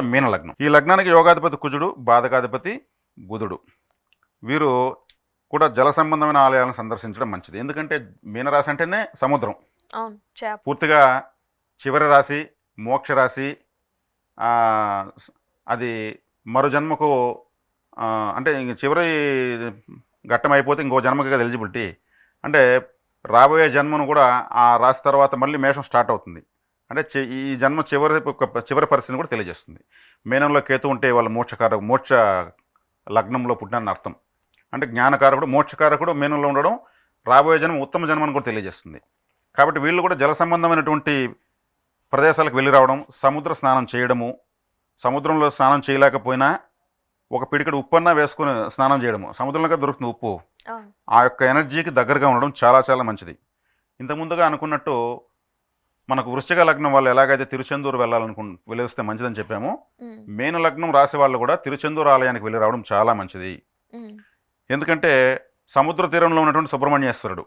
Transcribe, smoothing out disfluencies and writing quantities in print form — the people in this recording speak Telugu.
మీన లగ్నం. ఈ లగ్నానికి యోగాధిపతి కుజుడు, బాధకాధిపతి బుధుడు. వీరు కూడా జల సంబంధమైన ఆలయాలను సందర్శించడం మంచిది. ఎందుకంటే మీనరాశి అంటేనే సముద్రం. అవును. చేప. పూర్తిగా చివరి రాశి, మోక్ష రాశి. అది మరో జన్మకు అంటే ఇంక చివరి ఘట్టం అయిపోతే ఇంకో జన్మకి కదా ఎలిజిబిలిటీ. అంటే రాబోయే జన్మను కూడా ఆ రాశి తర్వాత మళ్ళీ మేషం స్టార్ట్ అవుతుంది. అంటే ఈ జన్మ చివరి పరిస్థితిని కూడా తెలియజేస్తుంది. మీనంలో కేతు ఉంటే వాళ్ళ మోక్ష లగ్నంలో పుట్టినని అర్థం. అంటే జ్ఞానకారకుడు, మోక్షకారకుడు మీనంలో ఉండడం రాబోయే జన్మ ఉత్తమ జన్మను కూడా తెలియజేస్తుంది. కాబట్టి వీళ్ళు కూడా జల సంబంధమైనటువంటి ప్రదేశాలకు వెళ్ళి రావడం, సముద్ర స్నానం చేయడము, సముద్రంలో స్నానం చేయలేకపోయినా ఒక పిడికడు ఉప్పన్నా వేసుకుని స్నానం చేయడము, సముద్రంలో దొరుకుతుంది ఉప్పు, ఆ యొక్క ఎనర్జీకి దగ్గరగా ఉండడం చాలా చాలా మంచిది. ఇంతకుముందుగా అనుకున్నట్టు మనకు వృశ్చిక లగ్నం వాళ్ళు ఎలాగైతే తిరుచెందూరు వెళ్ళేస్తే మంచిదని చెప్పాము, మేను లగ్నం రాసే వాళ్ళు కూడా తిరుచెందూరు ఆలయానికి వెళ్ళి రావడం చాలా మంచిది. ఎందుకంటే సముద్ర తీరంలో ఉన్నటువంటి సుబ్రహ్మణ్యేశ్వరుడు